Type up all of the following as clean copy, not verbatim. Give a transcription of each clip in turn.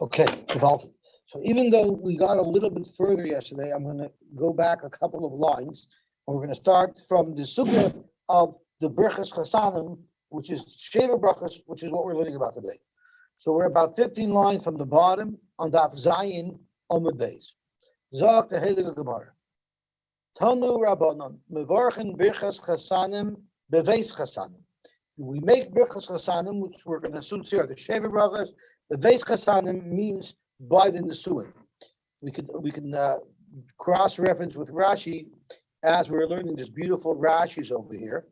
Okay, geweldig. So even though we got a little bit further yesterday, I'm going to go back a couple of lines. And we're going to start from the sugya of the Birchas Chasanim, which is Sheva Brachas, which is what we're learning about today. So we're about 15 lines from the bottom on Daf Zayin Amud Beis. Zog the Heilige Gemara. Tanu Rabbanon Mevorchen Birchas Chasanim Beveis Chasanim. We make Birchas Chasanim, which we're going to assume here, the Sheva Brachas. Beveis Chasanim means by the Nesuin. We can cross-reference with Rashi as we're learning this beautiful Rashi's over here.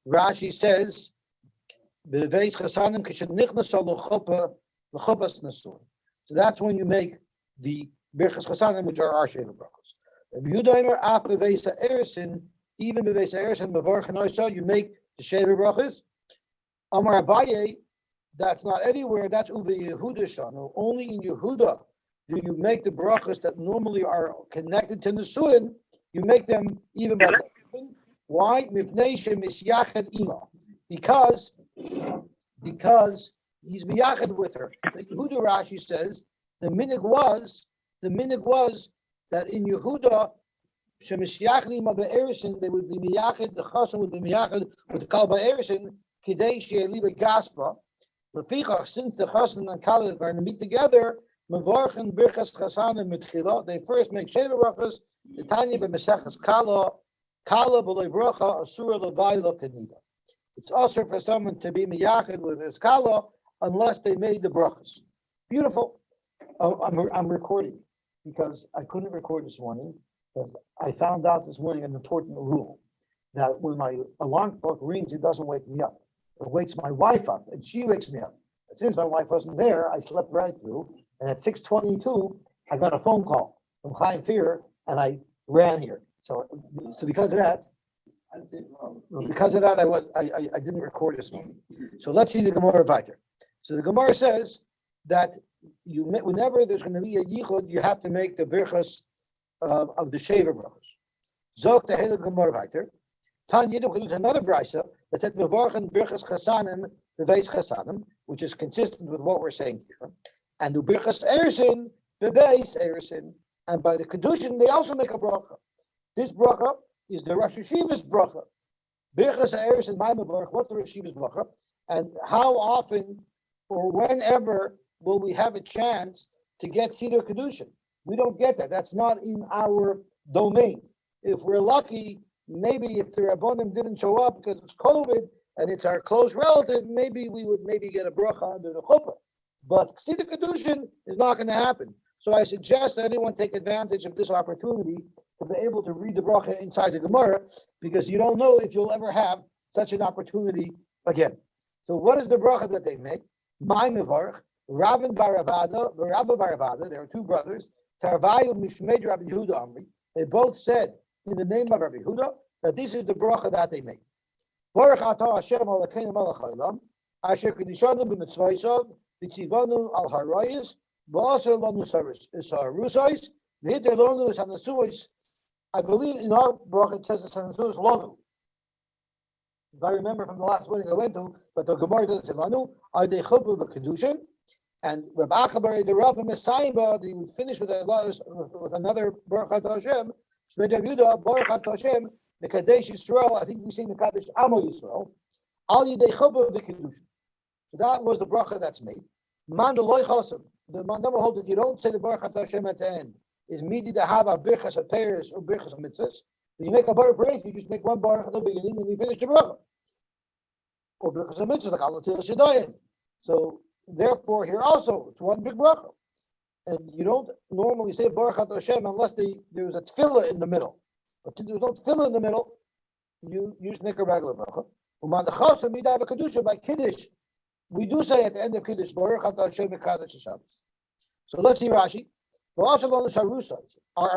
Rashi says, "Beveis chasanim k'shenichnas l'chupas nesuin." So that's when you make the birchas chasanim, which are our sheva brachos. Yehuda af beveis ha'eresin, even beveis ha'eresin mevorchen oisa, you make the sheva brachos. Amar Abaye, that's not everywhere. That's uve Yehuda shanu. Only in Yehuda do you make the brachos that normally are connected to nesuin. You make them even by the why? Because he's miyachad with her. The Yehuda Rashi says the minig was that in Yehuda shemishiyachli ma be'erisin they would be miyachad, the chassan would be miyachad with the kal be'erisin kidei she'eliba gaspa. Lefichach, since the chassan and kal are going to meet together, mevorchen birchas chasanim mitchila, they first make sheva brachos. The Tanya b'Mesechus Kala b'loy bracha asura l'vaylo kanida. It's also for someone to be miyachid with his kala unless they made the brachas. Beautiful. I'm recording because I couldn't record this morning because I found out this morning an important rule that when my alarm clock rings, it doesn't wake me up. It wakes my wife up, and she wakes me up. And since my wife wasn't there, I slept right through. And at 6:22, I got a phone call from Chaim Fear. And I ran here. So because of that, I didn't record this morning. So let's see the Gemara weiter. So the Gemara says that whenever there's going to be a yichud, you have to make the birchas of the sheva brachos. Zok the Heilige Gemara weiter. Tan Yidduch is another brisa that said mevorchen birchas chasanim beveis chasanim, which is consistent with what we're saying here. And the birchas erisin beveis erisin. And by the Kedushin, they also make a bracha. This bracha is the Rosh Hashiva's bracha. Birchas ha'eres and Maimah Baruch, what's the Rosh Hashiva's bracha? And how often or whenever will we have a chance to get Seder Kedushin? We don't get that. That's not in our domain. If we're lucky, maybe if the Rabbonim didn't show up because it's COVID and it's our close relative, maybe we would get a bracha under the chuppah. But Seder Kedushin is not going to happen. So I suggest that everyone take advantage of this opportunity to be able to read the bracha inside the Gemara, because you don't know if you'll ever have such an opportunity again. So what is the bracha that they make? My mevarch, Rabban Baravada, Rabba Baravada, there are two brothers, Tarvayu Mishmed Rabbi Yehuda Amri. They both said in the name of Rabbi Yehuda that this is the bracha that they make. Baruch atah Hashem Elokeinu melech haolam, asher kedishanu b'mitzvaysav, v'tzivanu al harayis, I believe in our book it says it's Sanusus Lonu. If I remember from the last wedding I went to, but the Gemara doesn't say Lanu, are they chuppah the Kedushin? And Rabbi Achabar, the Rabbi Messiah, he would finish with another Baruch Atah Hashem, Shmei Rav Yehuda, Baruch Atah Hashem, Mekadesh Yisrael, I think we say Mekadesh Amo Yisrael, Al Yidei chuppah the Kedushin. So that was the bracha that's made. Man the loy chasam. The mandama hold that you don't say the Baruch Atah Hashem at the end. Is midi to have a birchas of peiros or birchas of mitzvahs. When you make a baruch break, you just make one baruch at the beginning and you finish the bracha. Or birchas of mitzvahs like Allah Til Shedayin. So therefore, here also it's one big bracha, and you don't normally say Baruch Atah Hashem unless there's a tefillah in the middle. But if there's no tefillah in the middle, you just make a regular bracha. Umandachas midah b'kedusha by kiddush. We do say at the end of Kiddush, Baruch Atah Hashem Mekadesh Shabbos. So let's see Rashi. Our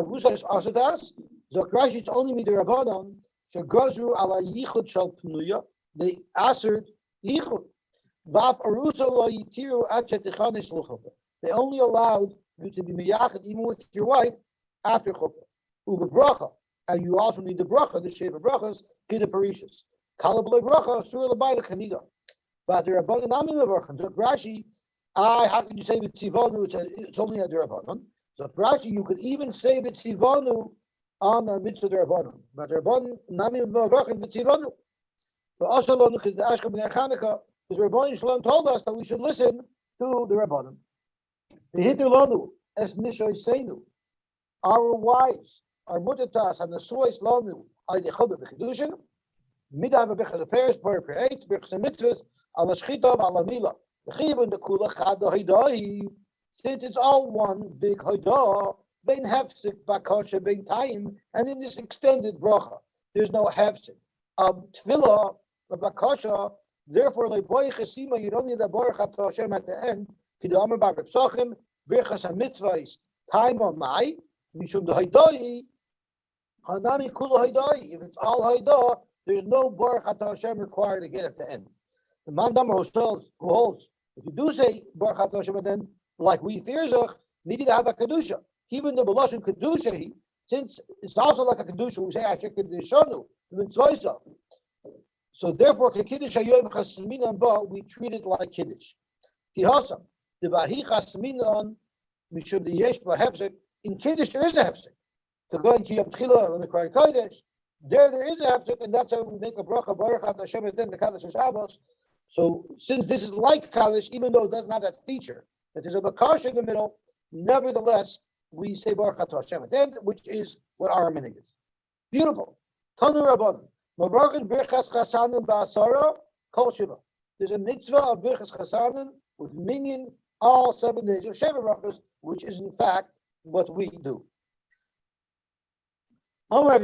Arusas also does. Zok Rashi, it's only midirabbanon. Shegozru ala yichud shal pnuya. They answered yichud. Vaf Arusa lo yitiru achet tichanis l'chuppah. They only allowed you to be miyachid even with your wife after chuppah. Uber bracha, and you also need the bracha, the sheva brachas, kiddush parishas. Kala b'lei bracha, surah l'bayla kanida. But there are Rabbanim Amim Mevorchen. Zok Rashi, How can you say B'tzivonu? It's only a Derabanan. So Rashi, you could even say B'tzivonu on a mitzvah Derabanan. But Derabanan, Nami Mavachin B'tzivonu. But also, because the Ashkam and Chanukah, because Rabban Shalom told us that we should listen to the Rabbanim. The Hitilonu, Es Nishoy Seinu, our wives, our mutatas, and the sois lonu, I the Chobah B'Kedushin, Midav B'Chaz Paris, Per 8, B'Chaz Mitzvahs, Ala Shchitav, Ala Mila. The Chiv and the Kula Chad Haidai, since it's all one big Haidah, Bein Hefsik, Bakosha, Bein Taim, and in this extended bracha, there's no Hefsik. Tefillah, the Bakosha, therefore, like boy chesima, you don't need a baruch atah Hashem at the end. Kidamar b'Reb Psachim, birchas hamitzvahs, time on my, mishum the haidai, hanami kula haidai. If it's all haidah, there's no baruch atah Hashem required again at the end. The mandamar who holds, if you do say baruch atah Hashem at the end, like we fearzach, needed to have a kedusha. Even the belashon kedusha, since it's also like a kedusha, we say Asher kedishanu, mitzvah. So therefore, we treat it like kiddush. Kihasam, the bahi chasminan, mishum the yesh v'hefsek. In kiddush there is a hefsek. To go into Yom Tchila and the Kohen Kodesh, there is a hefsek, and that's how we make a bracha baruch at Hashem and then the Kaddish Shabbos. So since this is like Kaddish, even though it doesn't have that feature, that there's a bakash in the middle, nevertheless we say baruch at Hashem at the end, which is what our minhag is. Beautiful. Tanu Rabbanan. There's a mitzvah of birchas chasanim with minyan all 7 days of Sheva brachos, which is in fact what we do. But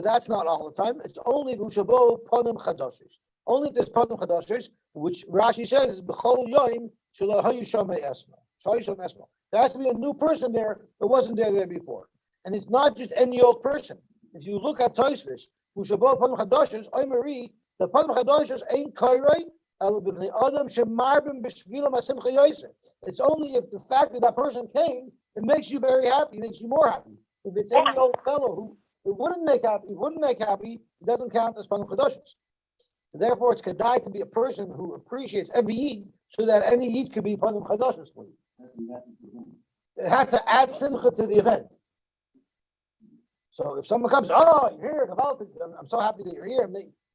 that's not all the time. It's only Vushabo Panim Chadashis. Only if there's Panim Chadashis, which Rashi says is B'chol Yoim Shalahayu Shamei Esma. There has to be a new person there that wasn't there before. And it's not just any old person. If you look at Tosfos, Ushabot Panim Chadashos, Oimari, the Panim Chadashos ain't Kairei, Adam Shemarbim B'Shvilam Asimcha Yosy. It's only if the fact that person came, it makes you very happy, it makes you more happy. If it's any old fellow who it wouldn't make happy, it doesn't count as Panim Chadashos. Therefore, it's Kedai to be a person who appreciates every Yid, so that any Yid could be Panim Chadashos for you. It has to add Simcha to the event. So if someone comes, oh, you're here, I'm so happy that you're here.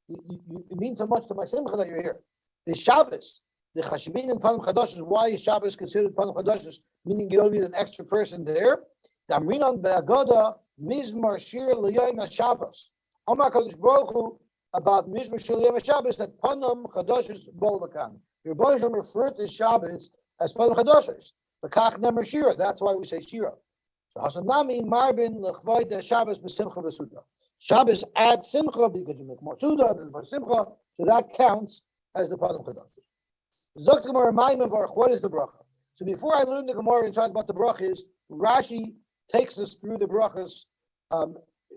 It means so much to my simcha that you're here. The Shabbos, the Chashivin and Panim Chadashos, why is Shabbos considered Panim Chadashos? Meaning you don't need an extra person there. The Amrinan be'agoda mizmar shir l'yayim HaShabbos. Amar Kadosh Baruch Hu about mizmar shir l'yayim HaShabbos that Panim Chadashos bol makan. Your Baruch Hu referred to Shabbos as Panim Chadashos. The Kach nemer shira. That's why we say shira. Hasanami Marbin Lechvoid Shabbos b'Simcha v'Suda. Shabbos adds Simcha because you make more Suda and more Simcha, so that counts as the Panim Chadashos. Zok Gemara Ma'im Baruch. What is the bracha? So before I learn the Gemara and talk about the brachas, Rashi takes us through the brachas.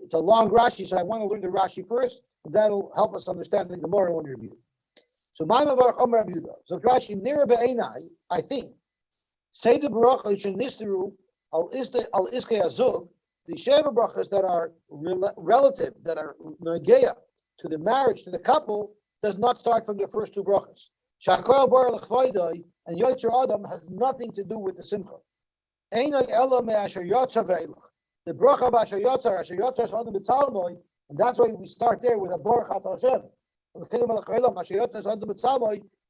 It's a long Rashi, so I want to learn the Rashi first, and that'll help us understand the Gemara when we review it. So Ma'im Baruch Omer Rabbi Yehuda. So Rashi Nira Be'enai, I think, say the bracha Shenisteru. Al iskei azug, the sheva brachas that are relative, that are negeya to the marriage, to the couple, does not start from the first 2 brachas. Shakol bar lechvaydai and yotzer adam has nothing to do with the simcha. Einay ela me asher yotzer ve'elach. The bracha of asher yotzer is adam b'tzalmoi, and that's why we start there with a baruch atah Hashem.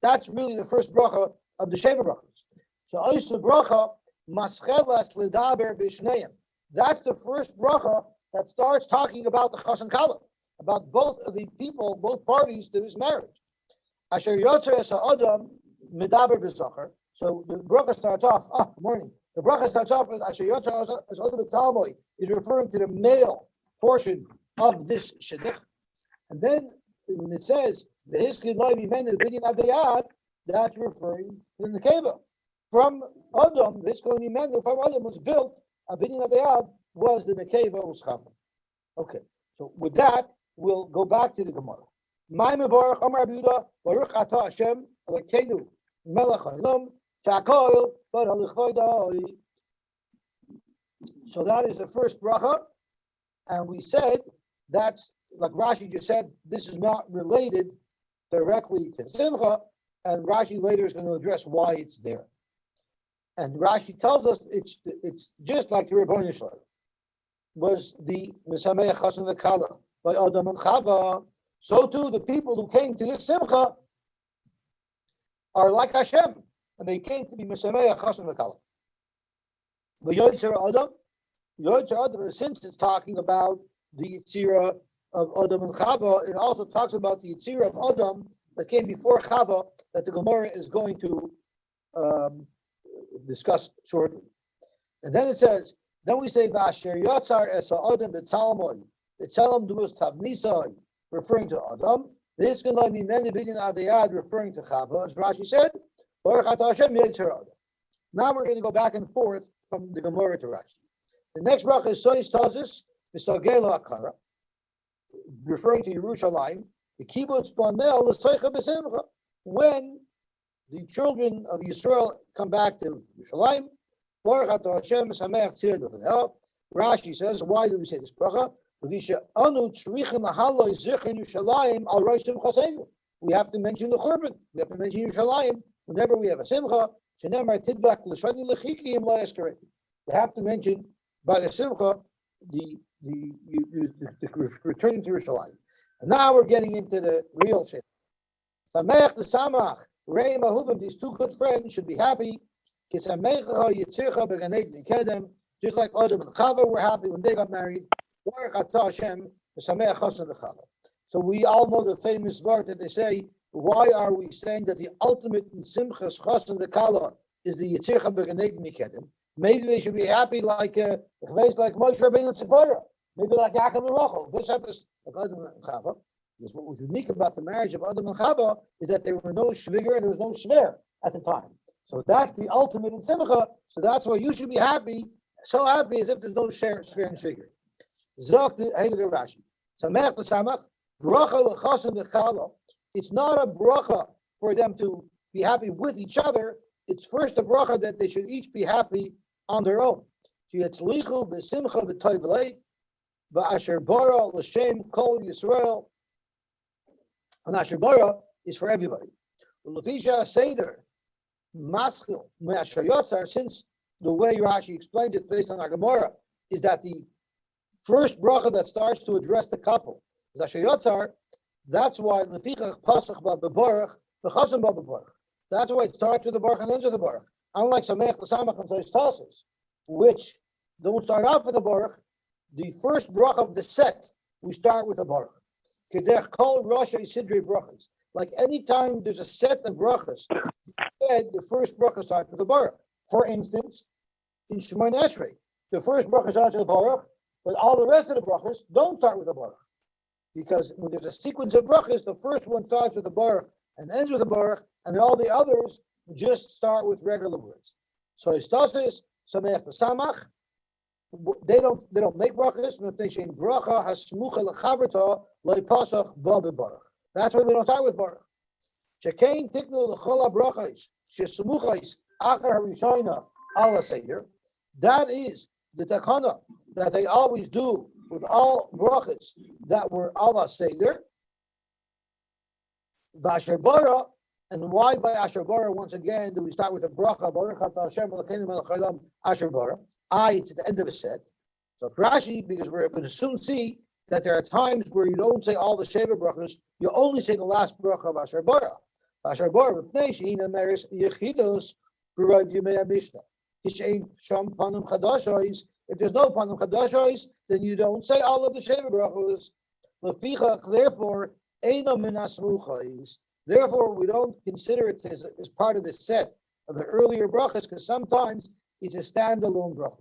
That's really the first bracha of the sheva brachas. So ois bracha. Maschelas ledaber b'shneim. That's the first bracha that starts talking about the chas and kala, about both of the people, both parties to this marriage. Asher yotzer es ha'adam medaber b'zachar. So the bracha starts off. Good morning. The bracha starts off with Asher yotzer es ha'adam b'tzalmoi, is referring to the male portion of this shidduch, and then when it says v'hiskid loy mimenu b'din adayad, that's referring to the nekeva. From Adam, this from Adam was built, Abinin Adayad was the Nekeva Uscham. Okay, so with that, we'll go back to the Gemara. Ma'im Baruch Amar Yehuda Baruch Atah Hashem Elokeinu Melech Haolam Shakol Baruch Choydai. So that is the first bracha, and we said that's like Rashi just said. This is not related directly to Simcha, and Rashi later is going to address why it's there. And Rashi tells us it's just like the Rebbeinu Shalom was the Mesameach Chasen V'Kala by Adam and Chava. So too the people who came to this Simcha are like Hashem, and they came to be Mesameach Chasen V'Kala. But Yotzer Adam, since it's talking about the Yitzira of Adam and Chava, it also talks about the Yitzira of Adam that came before Chava that the Gemara is going to discuss shortly. And then it says, then we say Vasher Yotzar Esa Adam B'Tzalmoy, B'Tzalam Dumus Tavnisai, referring to Adam. This can be many billion Adayad, referring to Chava, as Rashi said. Baruch Atah Hashem Yotzer Adam. Now we're going to go back and forth from the Gemara to Rashi. The next bracha is Sois Tazis V'Sagela Akara, referring to Yerushalayim. The kibbutz Banel L'Seicha B'Simcha, when the children of Yisrael come back to Yerushalayim. Rashi says, why do we say this bracha? We have to mention the Churban. We have to mention Yerushalayim whenever we have a Simcha. You have to mention by the Simcha the returning to Yerushalayim. And now we're getting into the real shit. Samech the Samach, Rei Mahubim, these two good friends should be happy. Just like Adam and Chava were happy when they got married. So we all know the famous word that they say, why are we saying that the ultimate in Simchas Chasen V'Kala is the Yitzircha B'Ganei Mikedem? Maybe they should be happy like Moshe Rabbeinu Tzipora. Maybe like Yaakov and Rachel. This happens like Adam and Chava. Because what was unique about the marriage of Adam and Chava is that there were no shviger and there was no shver at the time. So that's the ultimate in Simcha. So that's why you should be happy, so happy as if there's no shver and shviger. Zok the Heilige Rashi. Samech l'samach, bracha l'chasen v'chala. It's not a bracha for them to be happy with each other. It's first a bracha that they should each be happy on their own. Sheyetzlichu b'simcha v'toiv lei, v'asher bara l'shem kol Yisrael. And asher bara is for everybody. L'fisha seder maschil me'asher yotzar, since the way Rashi explains it based on our Gemara is that the first bracha that starts to address the couple is asher yotzar. That's why lefichach pasach ba bebarach v'chasam ba bebarach. That's why it starts with the baruch and ends with the baruch. Unlike Samech, the Samach, and Sois Tazis, which don't start off with the baruch, the first bracha of the set, we start with a baruch. Kedech kol Rosh Sidrei brachas. Like any time there's a set of brachas, the first bracha starts with a baruch. For instance, in Shemoneh Esrei, the first bracha starts with a baruch, but all the rest of the brachas don't start with a baruch. Because when there's a sequence of brachas, the first one starts with a baruch and ends with a baruch, and all the others just start with regular words. So Istasis, Sameach Samach, they don't make brachas, but they say bracha hasmucha lechaberta leipasach ba bebarach. That's why we don't start with baruch. Shekain tiknu lechola brachas shesmuchais achar harishayna ala seder. That is the takana that they always do with all brachas that were ala seder. B'asher bara. And why by Asher Bara, once again, do we start with a bracha? Baruch atah Hashem Elokeinu melech haolam Asher Bara. It's at the end of a set. So Rashi, because we're going to soon see that there are times where you don't say all the Sheva brachas, you only say the last bracha of Asher Bara. Asher Bara, Mipnei she'ina meres yechidos b'roiv yimei Mishnah. Kishein sham panim chadashos. If there's no panim chadashos, then you don't say all of the Sheva brachas. Lefichach, therefore, eino min asmuchos. Therefore, we don't consider it as part of the set of the earlier brachas, because sometimes it's a standalone bracha.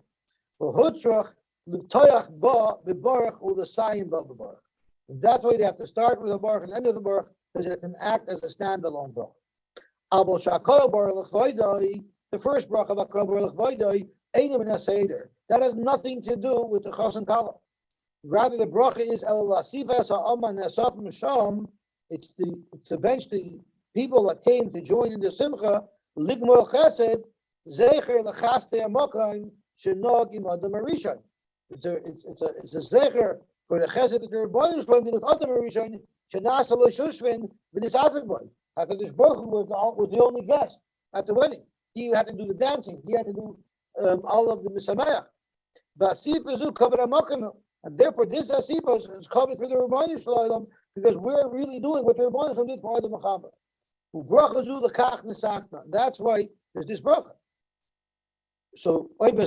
And that's why they have to start with a baruch and end with a baruch, because it can act as a standalone bracha. The first bracha of Akol Baruch Vaydai, Einam and Seder. That has nothing to do with the Chas and Kala. Rather, the bracha is El Lasifas Ha'aman Nesaf Misham. It's to bench the people that came to join in the Simcha, Ligmol Chesed, Zecher Lechaste Amokaim, Shenog Im Adam Arishon. It's a Zecher for the Chesed that the Rebbeinu Shalom did with Adam Arishon, Shenas Lo Shushvin, V'nis Azagboy. HaKadosh Baruch Hu was the only guest at the wedding. He had to do the dancing. He had to do all of the Misameach. And therefore, this Asipa is covered for the Rebbeinu Shalom because we're really doing what the Rebbeinu Shalom did for Adam Mechaber. That's why there's this bracha. So, if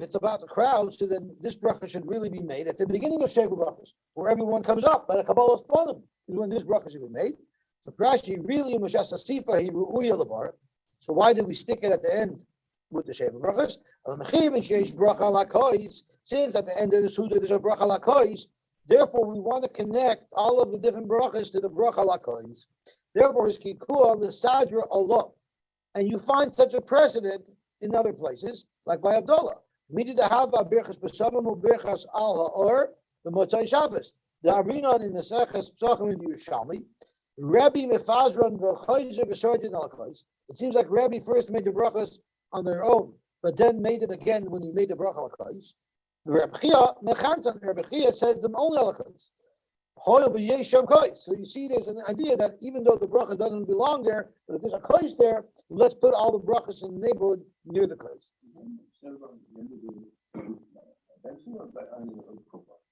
it's about the crowd, so then this bracha should really be made at the beginning of Sheva brachas, where everyone comes up, but a Kabbalah Spanim is when this bracha should be made. So, Rashi really Mashas Asifa he ru'uya levar. So, why did we stick it at the end with the Sheva brachas? Since at the end of the Suda there's a bracha lakois, therefore we want to connect all of the different brachas to the bracha lakois. Therefore, is kikua l'sadra Allah, and you find such a precedent in other places, like by Abdullah. Midi dehava birchas b'samim u'birchas al ha'or b'motzai Shabbos. The Arinon in the Seches Psachim in the Yerushalmi, Rabbi Mefazron v'chayzer b'sordin al-kois. It seems like Rabbi first made the brachas on their own, but then made them again when he made the bracha al-kois. Rabbi Chia says them only al-kois. So you see, there's an idea that even though the bracha doesn't belong there, but if there's a kois there, let's put all the brachas in the neighborhood near the kois.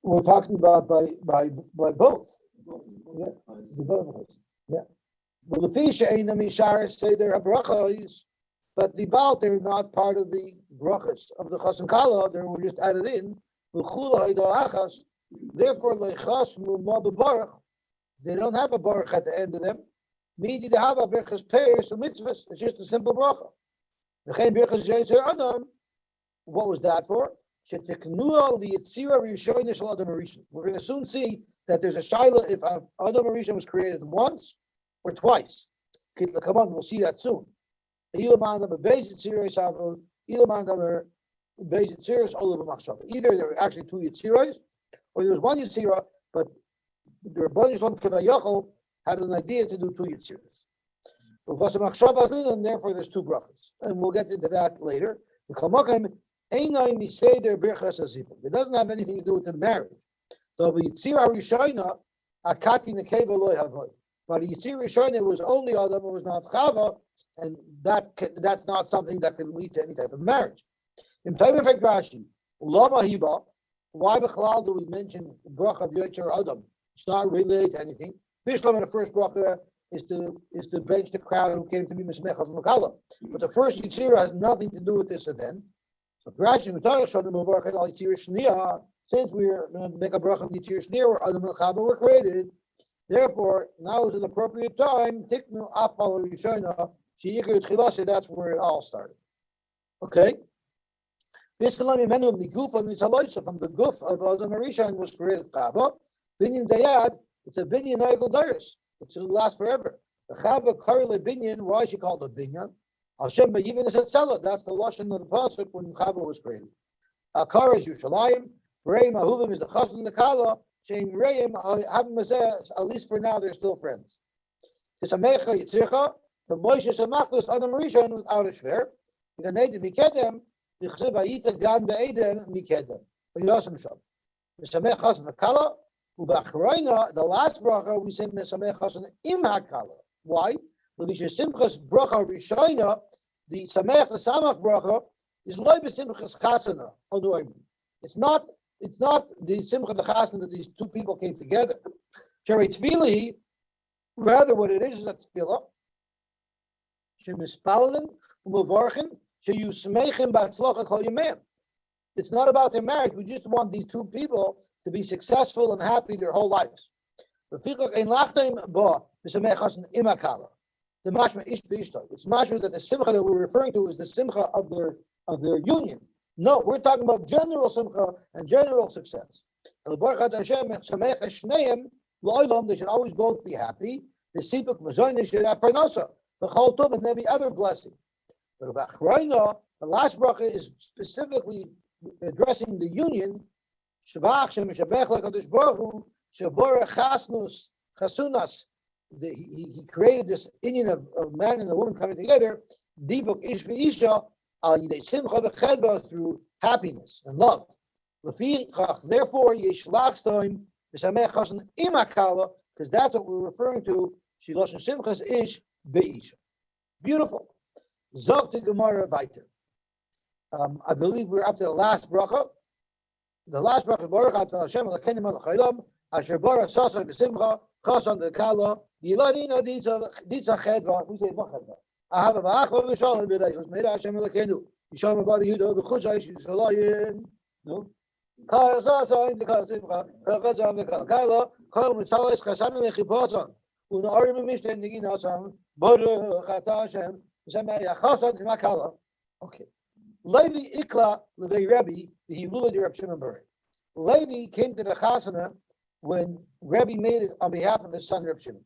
We're talking about by both. Yeah, the both. Yeah. Well, the fish ain't say there are brachas, but the Baal they're not part of the brachas of the Chassan Kala. They were just added in. Therefore, they don't have a baruch at the end of them. They have a berachas peiros or mitzvahs. It's just a simple bracha. What was that for? We're going to soon see that there's a shaila if Adam Rishon was created once or twice. Come on, we'll see that soon. Either there were actually two Yitziros, or there was one Yitzira, but the Rebbeinu Shalom Kavayachol had an idea to do two Yitziras. And therefore there's two brachas. And we'll get into that later. It doesn't have anything to do with the marriage. But the Yitzira Rishona was only Adam, it was not Chava, and that's not something that can lead to any type of marriage. In time of fact, Rashi, Lama Hiba, why Bechlal do we mention the bracha of Yotzer Adam? It's not related to anything. Bishlam in the first bracha is to bench the crowd who came to be Mismech of Makala. But the first Yitzira has nothing to do with this event. So Rashi, since we're going to make a bracha of Yitzir Shnia where Adam and Chava were created, therefore now is an appropriate time. Tiknu Afal Rishona Sheyikar Tchilasa. That's where it all started. Okay. From the goof of Adam Rishon was created Chava. Binyan Dayad, it's a binyan Nagel Dairis. It will last forever. The Chava Karle Binyan, why is she called a binyan? Hashem B'Yivin is Etzela. That's the lashon of the pasuk when Chava was created. Akar is Yushalayim. Reim Ahuvim is the Chassan the Kala. Shein Reim Havim Mazeh. At least for now, they're still friends. Kisamecha Yitzircha. The Moshe Samachlis Adam Rishon without a shver. The Nedim Mikedem. The Chsev Ayita Gan Be'edem Mikedem. But Yosem Shom. Kisamech Chassan the Kala. Ubachroina. The last bracha we say Kisamech Chassan Im HaKala. Why? Because Simchas bracha Rishona. The Samech the Samach bracha is loy b'simchas chasana. It's not the simcha the chasana that these two people came together. Sherei tefillah, rather what it is a tefillah. Shemispalin u'mevarchin sheyusmeichim b'atzlocha kol yameim. It's not about their marriage. We just want these two people to be successful and happy their whole lives. V'fichach ein lachtem ba b'samech chasana imakala. The mashma ish b'ishto. It's mashma that the simcha that we're referring to is the simcha of their union. No, we're talking about general simcha and general success. They should always both be happy. The sipuk mazoyne should have parnasa. The chol tov and every other blessing. But the last bracha is specifically addressing the union. Shavach shemishabech lakadosh baruch hu shabora chasnus chasunas. He created this union of man and the woman coming together. Dibuk ish v'isha al yidei simcha v'chedva through happiness and love. Therefore, yeshlach stoim v'samech chasen imakala, because that's what we're referring to Shilosh Simchas ish be'isha. Beautiful. Zok the Gemara weiter. I believe we're up to the last bracha. The last bracha, Baruch Atah Hashem Elokeinu melech haolam, asher barach sasar b'simcha, chasan dekala, yiladina ditza chedva. We say what chedva? Ahava v'achva v'shalom b'rei. Who's made Hashem Elokeinu? Yishalom b'bari Yehuda v'chutzay Yishalayim. No. Kal sasar dekala simcha, chasan dekala, kol mitzales chasanim echiposan. Unarim mishten neginasam. Baruch Atah Hashem. Okay. Levi Ikla Levei Rebbe the Hilula de Reb Shimon Bar. Levi came to the Chasana when Rebbe made it on behalf of his son Reb Shimon.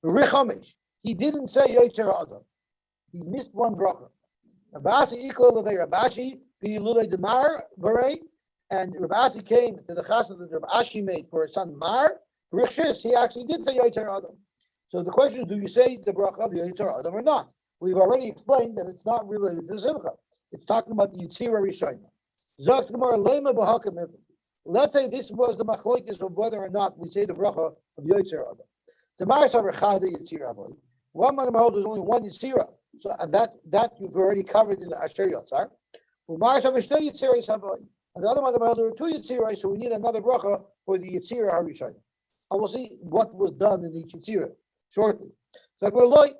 Richomish. He didn't say Yoter Adam. He missed one bracha. Rabasi Ikla Levei Rabashi the Hilula de Mar Bar, and Rabasi came to the Chasana that Rabashi made for his son Mar. Rishis, he actually did say Yoter Adam. So the question is, do you say the bracha of the Yoter Adam or not? We've already explained that it's not related to Simcha. It's talking about the Yitzira Rishayna. Zok Gemara Lema B'Hakam. Let's say this was the machlokes of whether or not we say the bracha of Yitzira Adam. The Ma'aseh Rechada Yitzira Avoy. One man holds there's only one Yitzira. So and that you've already covered in the Asher Yotzar. U'Ma'aseh Mishnei Yitzira Avoy. And the other one holds there are two Yitzira, so we need another bracha for the Yitzira Harishayna. And we'll see what was done in each Yitzira shortly. So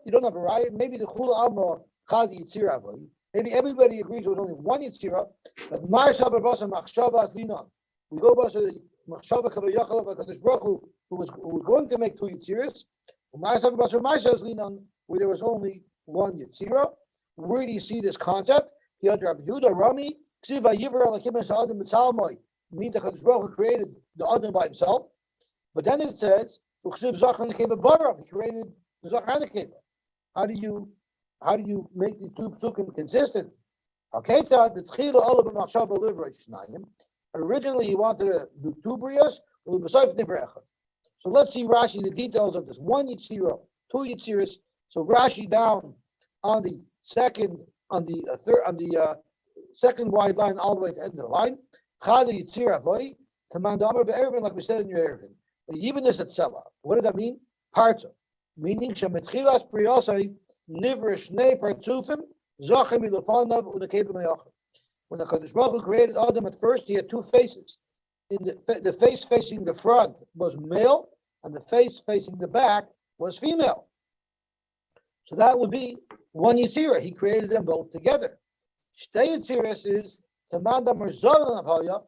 you don't have a riot. Maybe the Chula Amma Chad Yitzira Avoy. Maybe everybody agrees with only one Yitzira, but Marsha B'Basa Machshava Aslinan. We go back to the Machshava Kavayachal of HaKadosh Baruch Hu, who was going to make two Yitziras. Marsha B'Basa Marsha Aslinan, where there was only one Yitzira. Where do you see this concept? He had Rabbi Yehuda Rami Ksiva Yivra Lakim Sa'adim B'Tzalmai. Means the HaKadosh Baruch Hu created the Adam by himself. But then it says Uksiv Zachan Keva Baram. He created the Zachan and the Keva. How do you make the two psukim consistent? Okay, so originally he wanted to do two brios, so let's see Rashi the details of this. One Yitzira, two Yitziras. So Rashi down on the second, on the second wide line all the way to the end of the line. Chada Yitzira Avoy, command Amar be'erevin, like we said in your erevin. The evenness at Selah. What does that mean? Parts of, meaning shemetchilas priyosai. When the Kadosh Baruch Hu created Adam at first, he had two faces. The face facing the front was male, and the face facing the back was female. So that would be one Yitzira. He created them both together. Shtei Yitziras is Tamanda Merzolan Avaya.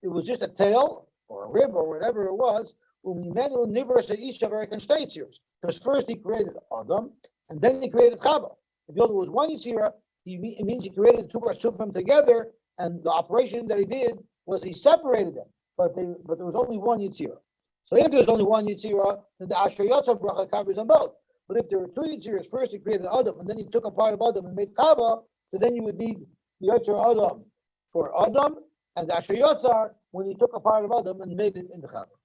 It was just a tail or a rib or whatever it was. Because first he created Adam, and then he created Chava. If you know there was one Yitzira, it means he created the two parts of them together, and the operation that he did was he separated them. But there was only one Yitzira. So if there's only one Yitzira, then the Asher Yotzar bracha covers them both. But if there were two Yitziras, first he created Adam, and then he took a part of Adam and made Chava, so then you would need the Yotzar Adam for Adam, and the Asher Yotzar when he took a part of Adam and made it in the Chava.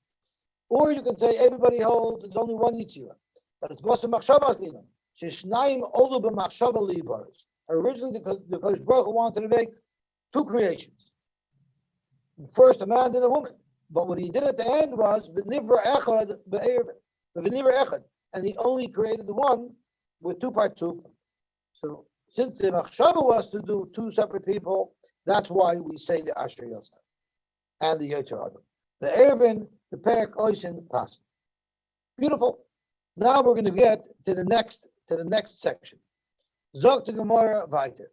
Or you can say everybody holds there's only one Yitzira, but it's Basa Machshavas Linam. Shishnaim Olu b'Machshava Libaris. Originally, the Kodesh Baruch Hu wanted to make two creations. First, a man and a woman. But what he did at the end was v'nivra echad be'erevin, v'nivra echad, and he only created the one with two parts of. So, since the Machshava was to do two separate people, that's why we say the Asher Yotzar and the Yotzar Adam. The erevin, the perek oisin, pas. Beautiful. Now we're going to get to the next section. Zog to Gemara weiter.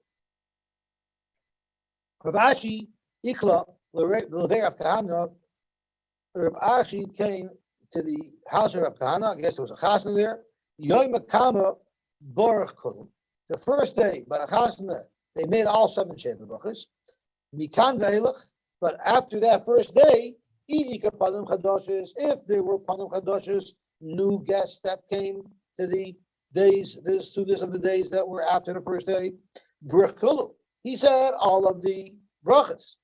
Rav Ashi Ikla l'Levei Rav Kahana. Rav Ashi came to the house of Rav Kahana. I guess there was a chasna there. Yom Kama Baruch Kol. The first day, but a chasna, they made all 7 Sheva brachas. Mikan ve'elach. But after that first day, if there were panim chadoshes, new guests that came to the days, the students of the days that were after the first day, Baruch Kulu. He said all of the brachas.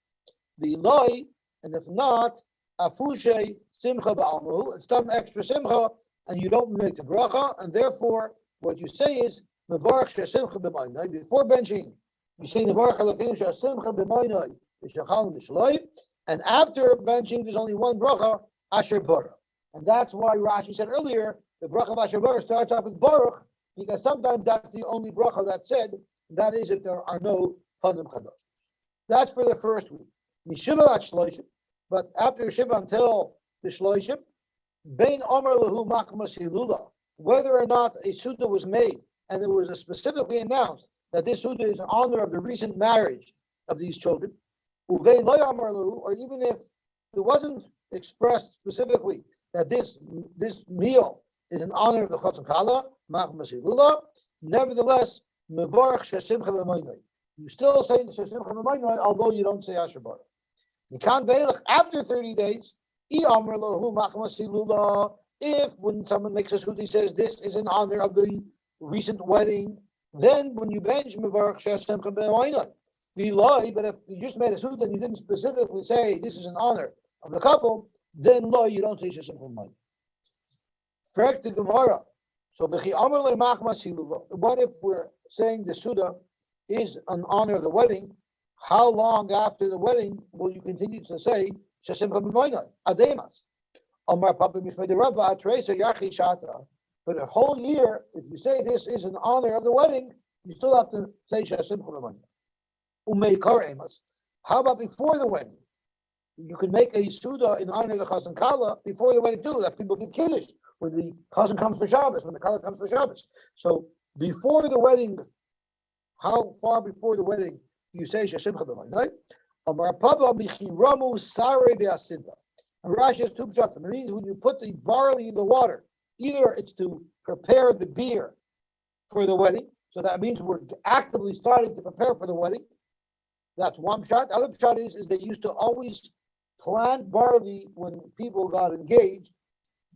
The loy, and if not, afushe simcha ba'almu, it's some extra simcha, and you don't make the bracha, and therefore what you say is mevarach shesimcha b'maynai. Before benching, you say mevarach alakim shesimcha b'maynai v'shachal b'shloi, and after benching, there's only one bracha, asher bara. And that's why Rashi said earlier, the bracha Vashabar starts off with Baruch, because sometimes that's the only bracha that's said. That is if there are no Panim Chadosh. That's for the first week. Mishiva at Shloshim, but after Shiva until the Shloshim, Bein Omer Lahu Machmas Hilula, whether or not a Suda was made, and it was specifically announced that this Suda is in honor of the recent marriage of these children, Uvein Loy Omer Lahu, or even if it wasn't expressed specifically that this meal is in honor of the Chotz Kala, Machmas Hilula, nevertheless, Mevarach Shesimcha B'Moinoi. You still say the Shesimcha B'Moinoi, although you don't say Asher Baruch. You can't bailach after 30 days. If when someone makes a suit, he says this is in honor of the recent wedding, then when you bench Mevarach Shesimcha B'Moinoi. But if you just made a suit and you didn't specifically say this is in honor of the couple, then lo, you don't say Shesimcha B'Moinoi. Correct the Gemara. So what if we're saying the Suda is in honor of the wedding? How long after the wedding will you continue to say Shesimcha B'Moinoi? Ademas. Amar Papa Mishmei Rabba Teresa Yachi Shata. For the whole year, if you say this is in honor of the wedding, you still have to say Shesimcha B'Moinoi. Umei Karemas. How about before the wedding? You can make a Suda in honor of the Chazan Kala before the wedding too, that people give Kiddush when the Chazan comes for Shabbos, when the Kala comes for Shabbos. So before the wedding, how far before the wedding you say Shesimcha B'Moinoi? Amar Papa Michiramu Sare Be'asinta. And Rashi has two pshatim. It means when you put the barley in the water, either it's to prepare the beer for the wedding, so that means we're actively starting to prepare for the wedding. That's one pshat. The other pshat is they used to always plant barley when people got engaged,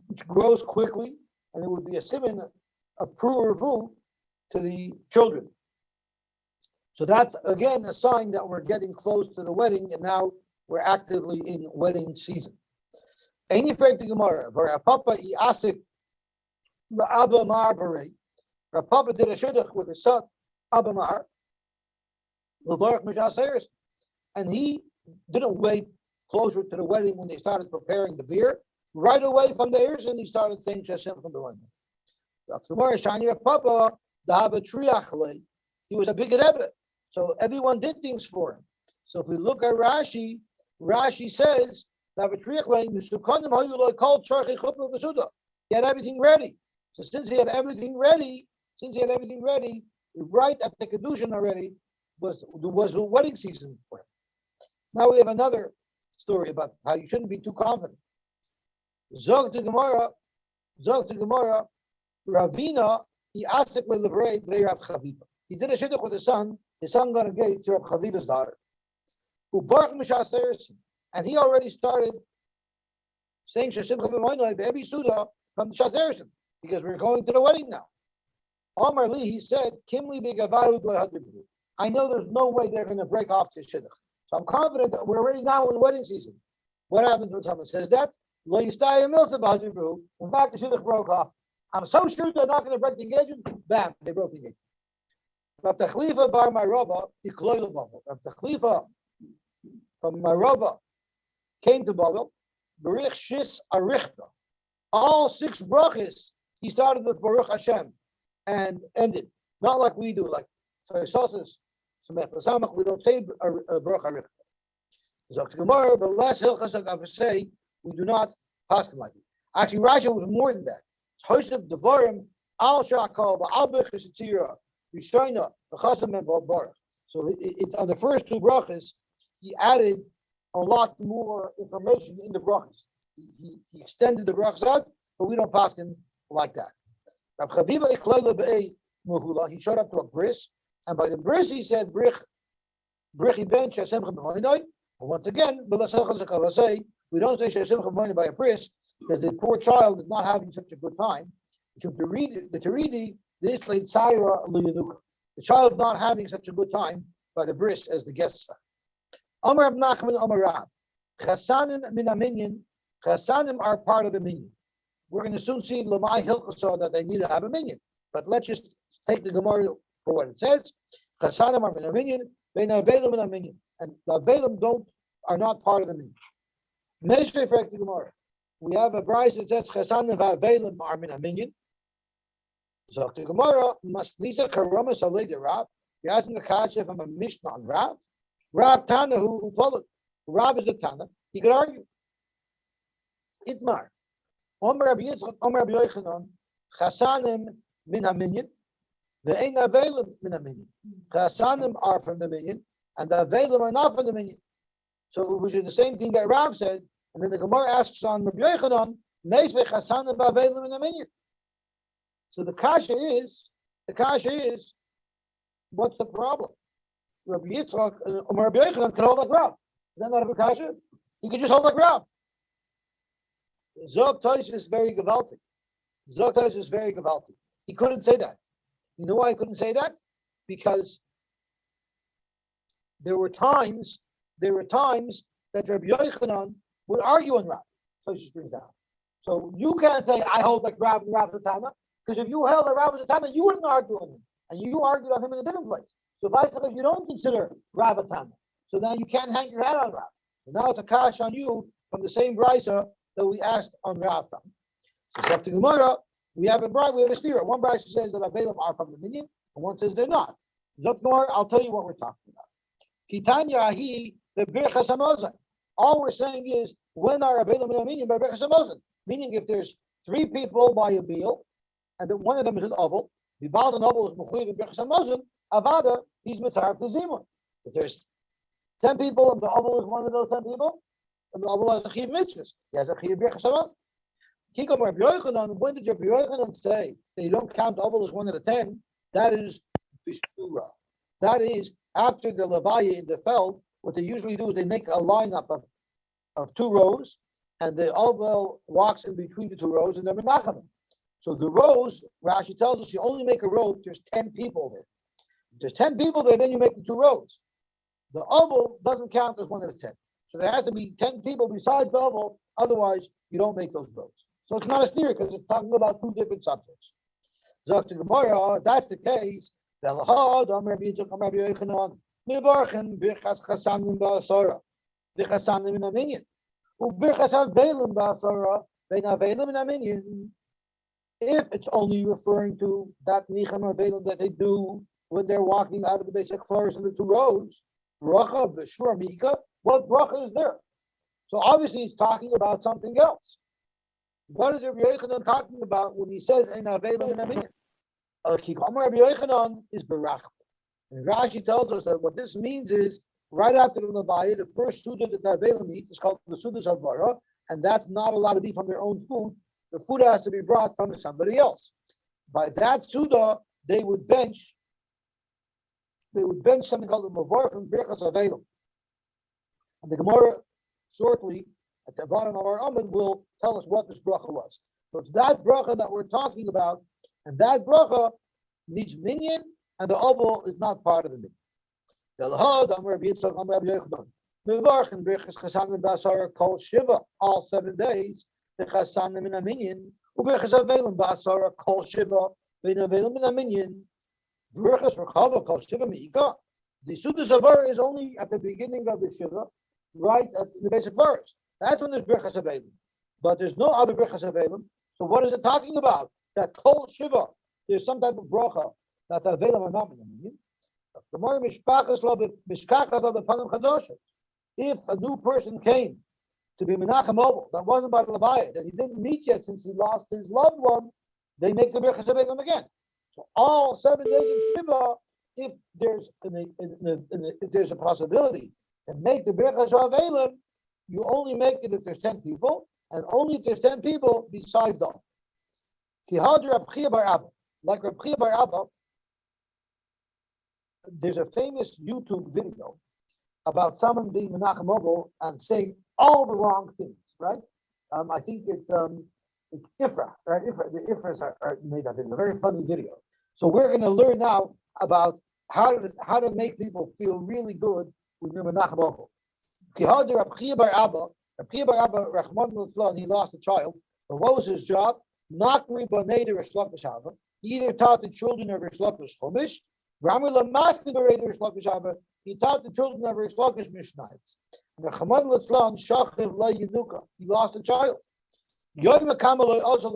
which grows quickly, and it would be a siman, a pru'urvu to the children. So that's again a sign that we're getting close to the wedding, and now we're actively in wedding season. Any fact the Gemara, Papa Iasik Abba Mar Bere. Papa did a shidduch with his son Abba Mar, and he didn't wait closer to the wedding when they started preparing the beer. Right away from the ears, and he started saying Shesimcha B'Moinoi. Tomorrow, Shani Papa Dahaba Triachle. He was a big Rebbe, so everyone did things for him. So if we look at Rashi, Rashi says Dahaba Triachle Misukanim Hayuloi called Charchi Chuppah V'Suda. He had everything ready. So since he had everything ready, right at the Kedushin already was the wedding season for him. Now we have another story about how you shouldn't be too confident. Zog to Gemara, Ravina, he asked Levrei Rav Chaviva. He did a shidduch with his son got engaged to Rav Chaviva's daughter. And he already started saying Shesimcha B'Moinoi Be'ebi Suda from the Shazerson, because we're going to the wedding now. Omar Li, he said, Kimli B'Gavaru B'Hadribu. I know there's no way they're going to break off this shidduch. So I'm confident that we're already now in wedding season. What happens when someone says that? In fact, the shidduch broke off. I'm so sure they're not going to break the engagement. Bam, they broke the engagement. Rav Tachlifa bar Marava, Rav Tachlifa from Marava came to Babel. Barich Shis Arichta. All 6 brachas, he started with Baruch Hashem and ended. Not like we do, like Sarisosas, we don't say Baruch Arichta. Zok Gemara, the last Hilchas of say, we do not paskin like it. Actually, Rashi was more than that. Hosef Devarim, Al Shakal, the Albech Shitzira, Rishona, the Chasam and Baruch. So it's on the first 2 brachas, he added a lot more information in the brachas. He extended the brachas out, but we don't paskin like that. Rav Chaviva Ichleila Be'ei Muhula, he showed up to a bris, and by the bris he said, Brichi Ben Shesimcha B'Moinoi. Once again, we don't say Shesimcha B'Moinoi by a bris, because the poor child is not having such a good time. So to read the Teridi, this late Saira Luyanuka. The child is not having such a good time by the bris as the guests are. Amar Rab Nachman Amar Rab. Chasanim min minyan. Chasanim are part of the minyan. We're going to soon see Lamai Hilchasa that they need to have a minyan. But let's just take the Gemara for what it says. Chasanim are min minyan. Vein avelim min minyan. And the avelim are not part of the minyan. Meishrei frek the Gemara. we have a brayso that says Chasanim va'avelim are min haminyan. So the Gemara must lisa karamas alei de Rav. You ask me the kasha from a Mishnah on Rav. Rav Tana who followed. Rav is a Tana. He could argue. Itmar. Omer Rabbi Yitzchak, Omer Rabbi Yochanan, Chasanim min haminyan, ve'ein avelim min haminyan. Chasanim are from the minyan, and the avelim are not from the minyan. So which is the same thing that Rav said, and then the Gemara asks on Rabbi Yochanan, Meisve Chasanim va'avelim min haminyan. So the kasha is, what's the problem? Rabbi Yitzchak, Rabbi Yochanan can hold like Rav. Is that not a kasha? He could just hold like Rav. Zog Tosh is very gewaltig. He couldn't say that. You know why he couldn't say that? Because there were times that Rabbi Yochanan would argue on Rav. Tosh brings out. So you can't say I hold like Rav and Rav Tana, because if you held that Rav was Tana, you wouldn't argue on him, and you argued on him in a different place. So if I said you don't consider Rav Tana, so then you can't hang your head on Rav. And now it's a kash on you from the same brisa that we asked on Rav from. So after Gemara, we have a stira. One brisa says that Avelim are from the minyan, and one says they're not. Zoknor, I'll tell you what we're talking about. Kitanya ahi the birchas hamazon. All we're saying is when are Avelim in a minyan by birchas hamazon. Meaning if there's 3 people by a meal, and then one of them is an oval, the bald and oval is mechuyev in birchas hamazon. Avada, he's mitzaref to zimun. If there's 10 people and the oval is one of those 10 people, and the oval has a chiv mitzvahs. He has a chiv birchas hamazon. Kikam Rabbi Yochanan, when did Rabbi Yochanan say that you don't count oval as 1 out of 10? That is bishura. That is after the levaya in the feld. What they usually do is they make a lineup of 2 rows, and the oval walks in between the 2 rows, and they're menachem. So the rows, Rashi tells us, you only make a row if there's 10 people there. If there's 10 people there, then you make the 2 rows. The oval doesn't count as 1 out of 10. So there has to be 10 people besides the oval, otherwise you don't make those rows. So it's not a steer because it's talking about 2 different subjects. Zok to Gemara, if that's the case, if it's only referring to that nicham avelim that they do when they're walking out of the basic forest in the 2 rows, bracha b'shur mika, what bracha is there? So obviously it's talking about something else. What is Rabbi Yochanan talking about when he says ein avelim in a minyan? Kikam Rabbi Yochanan is berachma. And Rashi tells us that what this means is right after the levaya, the first suda that the avelim eat is called the suda savara, and that's not allowed to be from their own food. The food has to be brought from somebody else. By that suda, they would bench something called the mavar from birchas avelim. And the Gemara shortly at the bottom of our Amud will tell us what this bracha was. So it's that bracha that we're talking about, and that bracha needs minyan, and the oval is not part of the minyan. All 7 days, the chasanim in a minyan, uberchas avelim ba'asara kol shiva, vein avelim in a minyan, berchas rechava kol shiva meika. The suda savara is only at the beginning of the shiva, right at the basic verse. That's when there's berchas avelim. But there's no other berchas avelim. So what is it talking about? That kol shiva, there's some type of bracha that the avelim are not in the minyan. The more mishpachas lo mishkachas lo b'panim chadoshes. If a new person came to be menachem oval that wasn't by the levaya, that he didn't meet yet since he lost his loved one, they make the berchas avelim again. So all 7 days of shiva, if there's a possibility to make the berchas avelim, you only make it if there's 10 people, and only if there's 10 people besides them. Like Reb Chia bar Abba, there's a famous YouTube video about someone being menachem oval and saying all the wrong things, right? I think it's Ifra, right? The Ifras are made that video. A very funny video. So we're going to learn now about how to make people feel really good when you're menachem oval. Reb Chia bar Abba, Rachmana litzlan, he lost a child. But what was his job? Nakri b'nei Rish Lakish Hava. He either taught the children of Rish Lakish Chumash, he taught the children of Rish Lakish Mishnayos. Rachmana litzlan shachiv la yinuka. He lost a child. Also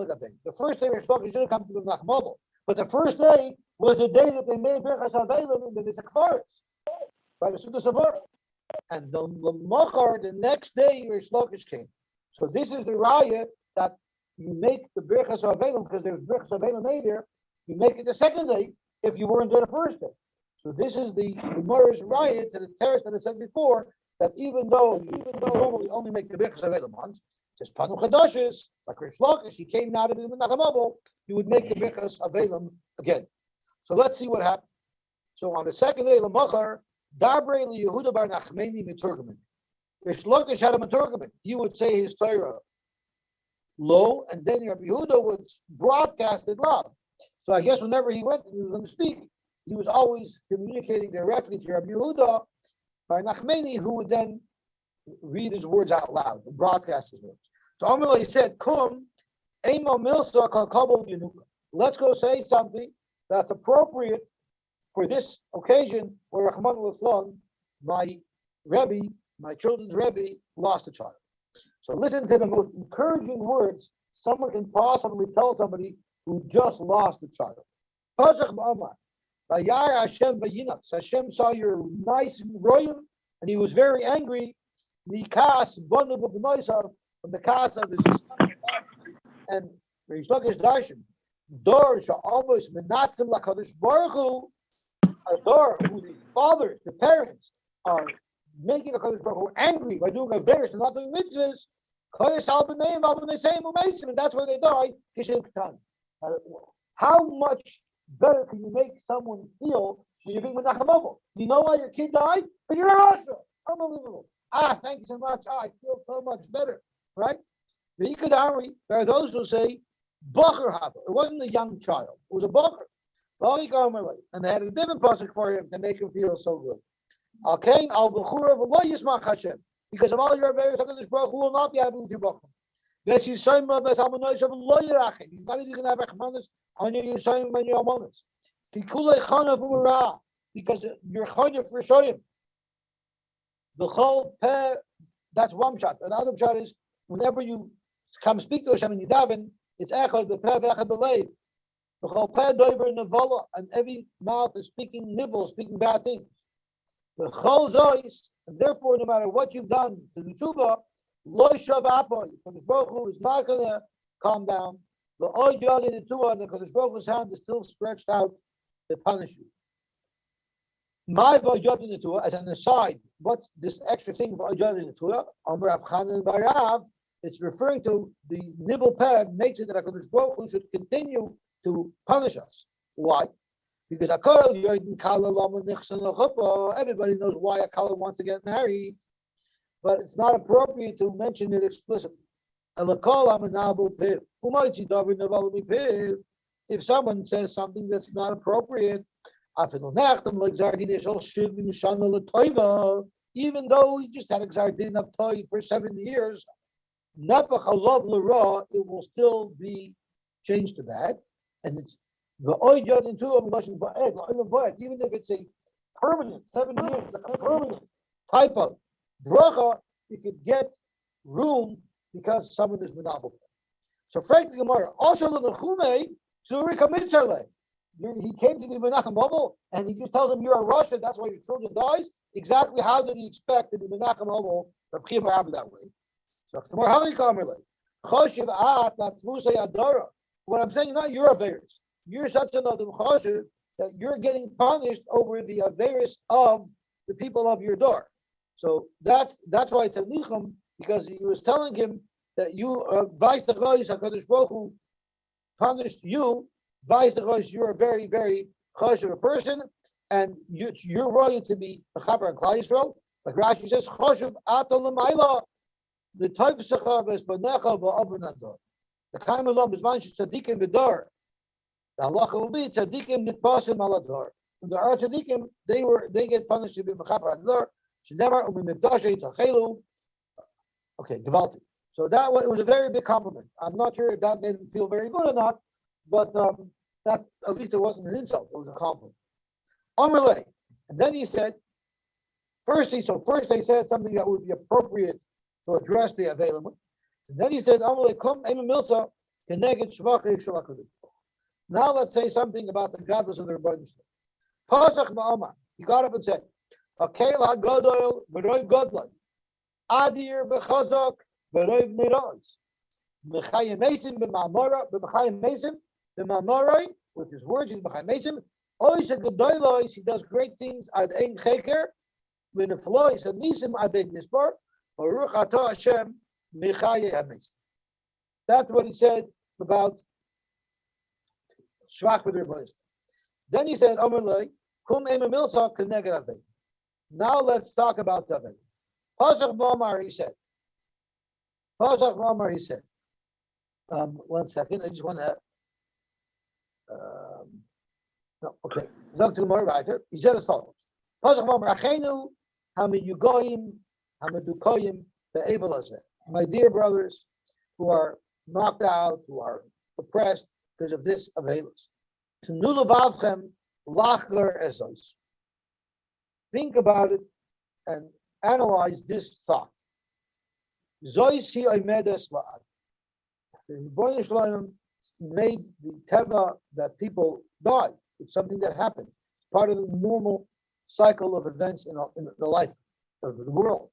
the first day Rish Lakish didn't come to the Nachmobel, but the first day was the day that they made Birchas Avelim in the Nisakfaris, by the Suda Savor. And the Machar, the next day, Rish Lakish came. So this is the raya that you make the Birchas Avelim, because there's Birchas Avelim made here, you make it the second day if you weren't there the first day. So this is the Gemara's raya to the teretz that I said before, that even though you normally only make the Birchas Avelim once, just Panu Chadashes, like Rish Lakish, he came now to be Menachem, you would make the Birchas Avelim again. So let's see what happened. So on the second day, Lamachar, Dabre li Yehuda bar Nachmeni Meturgamin. Rish Lakish had a Meturgamin. He would say his Torah low, and then Rabbi Yehuda would broadcast it loud. So I guess whenever he went and he was going to speak, he was always communicating directly to Rabbi Yehuda bar Nachmeni, who would then read his words out loud, broadcast his words. So Amalei said, "Kum, Emo Milsa Kakabel Yenuka." Let's go say something that's appropriate for this occasion where Rahman al-Islam, my Rebbe, my children's Rebbe, lost a child. So listen to the most encouraging words someone can possibly tell somebody who just lost a child. Pasach ba'amar, Vayar Hashem v'yinak. Hashem saw your nice royum, and he was very angry. Mikas banu b'bnoisar, from the kas of his son, and Rish Lakish darshan. Dor sha'avos menatzim lakadosh baruch hu. A door who the fathers, the parents, are making a Kadosh Baruch Hu angry by doing a verse and not doing mitzvahs. And that's where they die. How much better can you make someone feel when you're being menachem? You know why your kid died? Because you're a Russia. Unbelievable. Thank you so much. I feel so much better. Right? There are those who say, Bacher Haba. It wasn't a young child. It was a Bacher. And they had a different pasuk for him to make him feel so good. Because of all your various HaKadosh Baruch Hu will not be happy with your Baruch. He's not even going to have Rachmanis on your Yisayim and your Amonis. Because you're Chayna for Shoyim. The whole peh, that's one shot. And the other shot is whenever you come speak to Hashem and you daven, it's Echad, the peh, Echad, Belev. The whole peh, Doiver, Nevola, and every mouth is speaking nibble, speaking bad things. The chol zois, and therefore, no matter what you've done to the tshuva, lo shav apoy, Kadosh Baruch Hu is not going to calm down. The oy yod in the tuah, and the Kadosh Baruch Hu's hand is still stretched out to punish you. My yod in the tuah, as an aside, what's this extra thing of yod in the tuah? Amar Avchanan Barav, it's referring to the nibble peh makes it that Kadosh Baruch Hu should continue to punish us. Why? Because everybody knows why a Kala wants to get married, but it's not appropriate to mention it explicitly. If someone says something that's not appropriate, even though he just had a Gzardin of Toy for 7 years, it will still be changed to bad, and it's even if it's a permanent 7 years, like a permanent type of bracha, you could get room because someone is menabel. So frankly, Gemara also the chume zurika mitzarle. He came to be menachem Ovel, and he just tells him you're a Russian. That's why your children dies. Exactly how did he expect to be menachem Ovel? That way. So Gemara havi choshev at natzvusay adara. What I'm saying, not your affairs. You're such an adam choshev that you're getting punished over the affairs of the people of your door. So that's why it's a nichem, because he was telling him that you vice the Rosh HaKadosh Baruch Hu punished you. Vice the Rosh, you're a very, very choshev a person, and you're royal to be a chaper and Klal Yisrael. Like Rashi says, choshev ato l'mayla the toivsecha v'espanecha v'aven ador. The kaim alom is man tzadikim v'dor. The halacha will be tzadikim nitpasim alador. When there are tzadikim, they get punished to be mechaper ador. Shenever umimidashe tachelu. Okay, gevalti. So that it was a very big compliment. I'm not sure if that made him feel very good or not, but that at least it wasn't an insult. It was a compliment. Amrle, and then he said, first they said something that would be appropriate to address the available. And then he said, now let's say something about the godless of the Rebbeinu Shalom. Pasach Ma'amar, he got up and said, Akel HaGadol B'Roiv Godlai, Adir B'Chazak B'Roiv Nerois, B'Chayim Mesim B'Chayim Mesim B'Ma'amorai, with his words in B'Chayim Mesim, Oisha Gedolos, he does great things, Ad Ein Cheker, V'Neflois Hanisim Ad Ein Nispar, Baruch Atah Hashem, Mechaye HaMesim. That's what he said about Shvach with Rebbeinu. Then he said, Amalei, Kum Ema Milsa Keneged Avei. Now let's talk about Davei. Pasach V'Amar, he said. Pasach V'Amar, he said. 1 second, I just want to. No, okay. Look to more writer. He said as follows. Pasach V'Amar, Achenu Hamiyugoyim Hamidukoyim Be'evel Hazeh. My dear brothers who are knocked out, who are oppressed because of this Avelis. Nulavavchem Lachgar Ezos. Think about it and analyze this thought. Zois hi oimedes la'ad. The Rebbeinu Shalom made the teva that people die. It's something that happened. It's part of the normal cycle of events in the life of the world.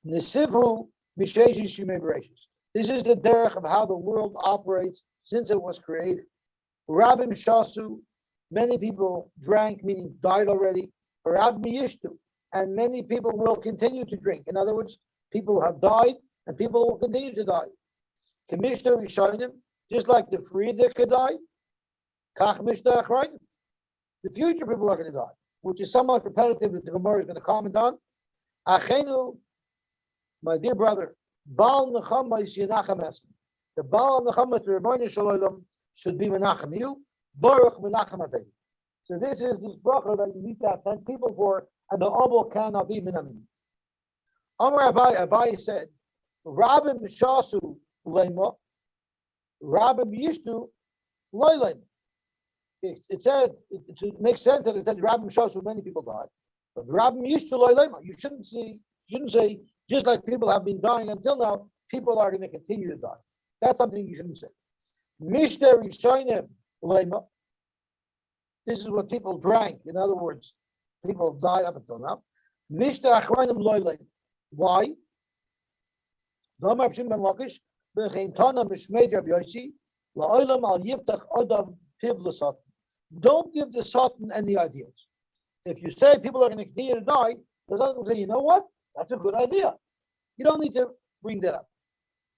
Nisivhu misheshis shimei bereshis. This is the derech of how the world operates since it was created. Rabim shasu, many people drank, meaning died already. Rabim yishtu, and many people will continue to drink. In other words, people have died and people will continue to die. Kamishna rishonim, just like the Frieda could die. Kach mishna achrayim. The future people are going to die, which is somewhat repetitive that the Gemara is going to comment on. Achenu, my dear brother, Baal Nechama is Yenachem Eskim. The Baal Nechama to Rebbeinu Shalom should be Menachem you, Baruch Menachem Avei. So this is this bracha that you need to thank people for, and the Abel cannot be Minamin. Amar Abai said, Rabim Shasu Lema, Rabim Yishtu Loylem. It said, it makes sense that it said Rabim Shasu, many people died. But Rabim Yishtu Loylema, you shouldn't say, just like people have been dying until now, people are going to continue to die. That's something you shouldn't say. Mishter Rishonim Lema. This is what people drank. In other words, people have died up until now. Mishter Achronim Loylem. Why? Don't give the Satan any ideas. If you say people are going to continue to die, the Satan will say, you know what? That's a good idea. You don't need to bring that up.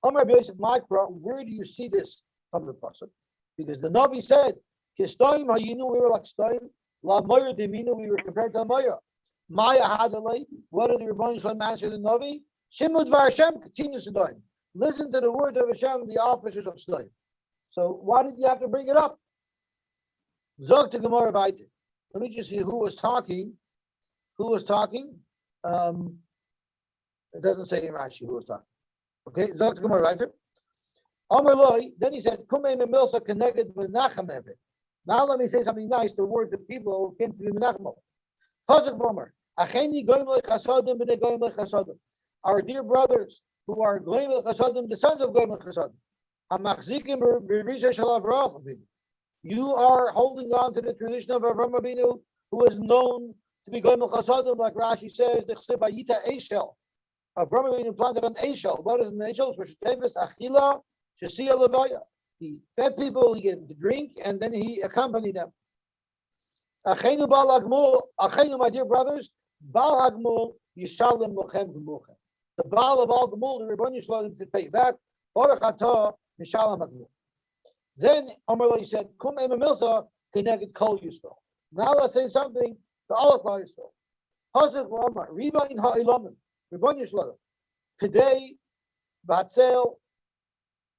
Amar Yosy, where do you see this from the pasuk? Because the Navi said, "Kistoim hayinu," we were like stoim. La moyer deminu, we were compared to a moyer. Maya hadalei. What did the Rebbeinu Shalom answer the Navi? Shimud v'Hashem continues to stoim. Listen to the words of Hashem, the officers of stoim. So why did you have to bring it up? Zog to Gemara Vayter. Let me just see who was talking. Who was talking? It doesn't say in Rashi who was talking. Okay, Zog to Gemara Vayter. Amar Loi, then he said, Kumei Memilsa connected with Menachem Eved. Now let me say something nice, the words of people who came to be Menachem. Pasuk Bomer, Acheni Goyim Lechasodim b'nei Goyim Lechasodim. Our dear brothers who are Goyim Lechasodim, the sons of Goyim Lechasodim. Hamachzikim b'risha shel Avraham Avinu. You are holding on to the tradition of Avraham Avinu, who is known to be Goyim Lechasodim, like Rashi says, the Chesed Vayita Eishel. Avraham Avinu planted an Eishel. What is an Eishel? Sheteves Achila. He fed people, he gave them to drink, and then he accompanied them. Achenu Baal Hagmul, Achenu, my dear brothers, Baal Hagmul, Yishalem Lochem G'muchem. The Baal of all Gmul, the Rebbeinu Shalom should pay you back. Baruch Atah, Yishalem Hagmul. Then Amalei said, Kum Ema Milsa, Keneged Kol Yisrael. Now let's say something to all of Yisrael. Pasuk V'Amar, Riba in Ha'ilamim, Rebbeinu Shalom, Pidei, Batzel,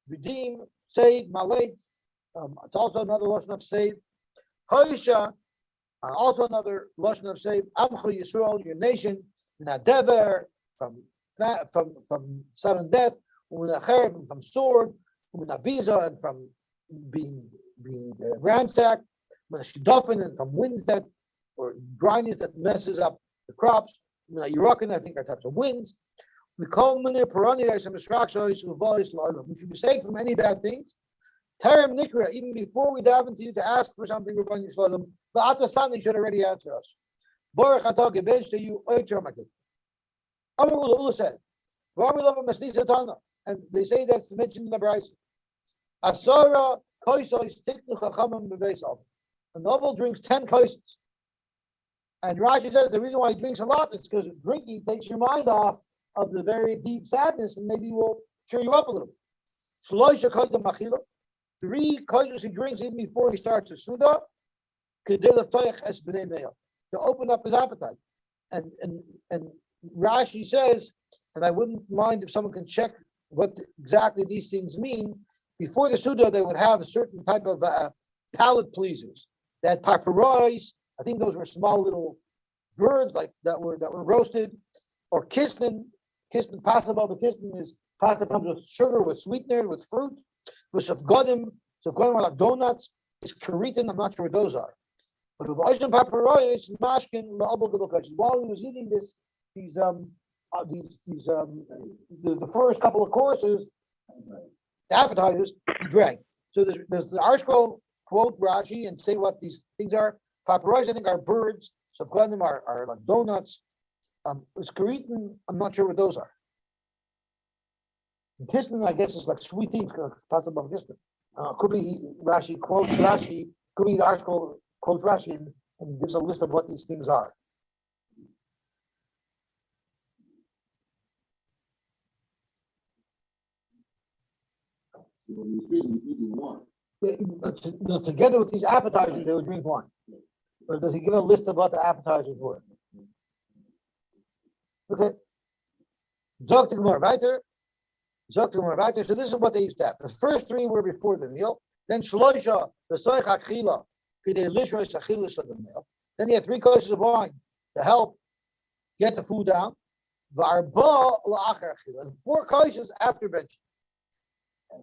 redeem, save, malate. It's also another lashon of save. Hoisha, also another lashon of save. Amchu Yisrael, your nation, nadever, from sudden death, from sword, uminabiza, and from being ransacked, shidofin, and from winds that or grindings that messes up the crops. Yirakin, I think, are types of winds. We call many Parani as a Mishrak who voice Lord. We should be safe from any bad things. Terem Nikra, even before we dive into you to ask for something, Rabban Yisraelim, the Atasan should already answer us. Baruch Atah Gebench to you, Oicher Makit. Amar Ula said, Rami Lava Masnisa Tana, and they say that's mentioned in the Bryce. Asara Koisos Tiknu Chachamim Bevesav. A novel drinks 10 koisos. And Rashi says the reason why he drinks a lot is because drinking takes your mind off of the very deep sadness and maybe will cheer you up a little. Shloisha Koidim Machila. 3 koisos he drinks even before he starts the Suda. To open up his appetite. And Rashi says, and I wouldn't mind if someone can check what exactly these things mean. Before the Suda, they would have a certain type of palate pleasers. They had paparois. I think those were small little birds like that were roasted, or kisnin. Kisnin pasta, but kisnin is pasta comes with sugar, with sweetener, with fruit. With safgodim are like donuts. Is karitin. I'm not sure what those are. But with oishim paparois, mashkin la'abel gabel. While he was eating the first couple of courses, the appetizers, he drank. So there's the ArScroll quote Rashi and say what these things are. Paparois, I think, are birds. Safganim are like donuts. Karitin, I'm not sure what those are. Kisnin, I guess, is like sweet things, possible kisnin. Could be Rashi quotes Rashi, could be the ArScroll quotes Rashi and gives a list of what these things are. Together with these appetizers, they would drink wine. Or does he give a list of what the appetizers were? Okay. Zog to Gemara weiter. So this is what they used to have. The first 3 were before the meal. Then shloisha, the soich achila, kidei lishrois achilish of the meal. Then you have 3 courses of wine to help get the food down. V'arba la'achar achila, and 4 courses after benching,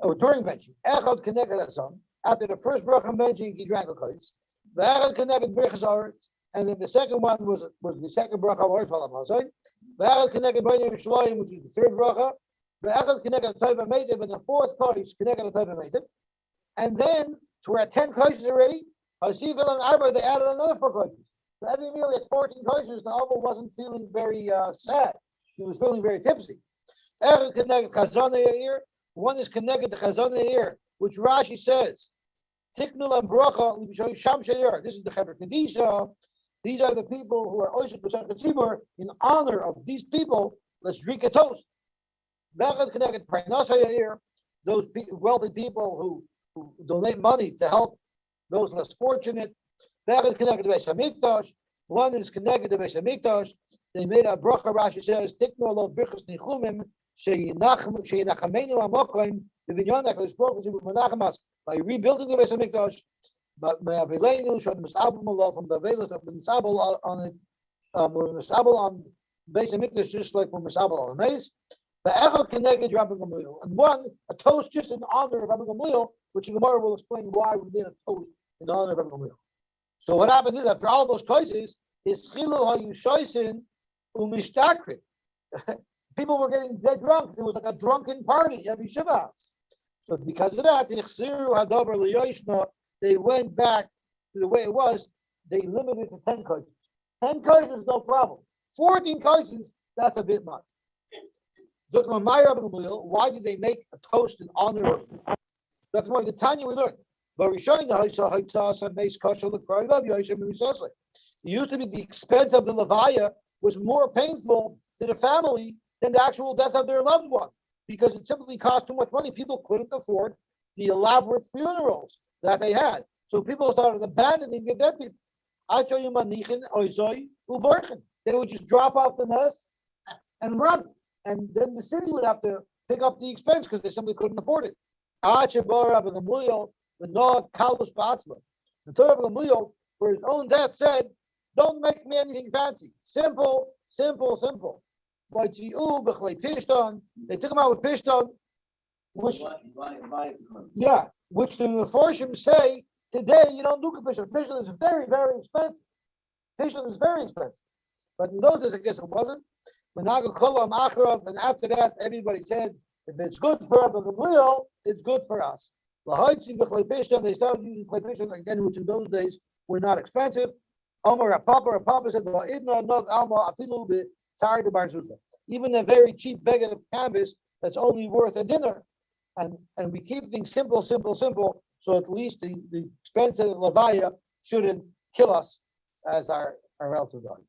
or during benching. Echad connected asam. After the first bracha benching, he drank a course. V'echad connected birchas aretz, and then the second one was the second bracha of aretz v'alam hazay. V'echad connected b'nei Yerushalayim, which is the third bracha. V'echad connected toiva meitiv, and the 4th course connected toiva meitiv. And then we're at 10 courses already. Hasifel and Arba, they added another 4 courses. So every meal at 14 courses, the Oval wasn't feeling very sad. He was feeling very tipsy. Echad connected chazon yair. One is connected to chazon yair, which Rashi says, Tiknul and bracha sham shayir. This is the Chevra Kadisha. These are the people who are oishik b'shach tzibur. In honor of these people, let's drink a toast. V'echad connected preinas yair. Those wealthy people who donate money to help those less fortunate. V'echad connected to Beis Hamikdash. One is connected to Beis Hamikdash. They made a bracha. Rashi says, Tiknul lo birchas nichumim sheyinachamenu amokim v'vinyan HaKadosh Baruch Hu b'menachem by rebuilding the Beis Hamikdash. But me'avilenu shod misabel malo from the veilus of misabel on it. We're misabel on Beis Hamikdash just like we're misabel on the maze. The echad connected Rabbi Gamliel, and one a toast just in honor of Rabbi Gamliel, which the Gemara will explain why we made a toast in honor of Rabbi Gamliel. So what happened is after all those choices, is chilu hayushoisin umishtakrit. People were getting dead drunk. It was like a drunken party every Shiva house. So because of that, they went back to the way it was. They limited to 10 courses. 10 courses, no problem. 14 courses, that's a bit much. Why did they make a toast in honor of? That's why the Tanya we learned. It used to be the expense of the Levaya was more painful to the family than the actual death of their loved one, because it simply cost too much money. People couldn't afford the elaborate funerals that they had. So people started abandoning the dead people. They would just drop off the mess and run. And then the city would have to pick up the expense because they simply couldn't afford it. The Torah of Gamliel, for his own death, said, don't make me anything fancy. Simple, simple, simple. They took him out with Pishton, which the Meforshim say, today you don't do Pishton. Pishton is very, very expensive. Pishton is very expensive. But in those days, I guess it wasn't. Menaga Kolam Acharav, and after that, everybody said, if it's good for Rabbi Gamliel, it's good for us. They started using clay piston again, which in those days were not expensive. Omar Papa said, even a very cheap bag of canvas that's only worth a dinner. And we keep things simple, so at least the expense of the Levaya shouldn't kill us as our relative died.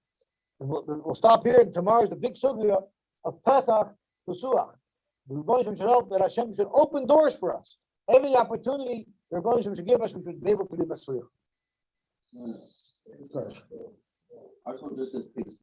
And we'll stop here, and tomorrow's the big sugya of Pesach Pesuach. The Rebbeinu should hope that Hashem should open doors for us. Every opportunity the Rebbeinu should give us, we should be able to be Masliach. I thought this is peace.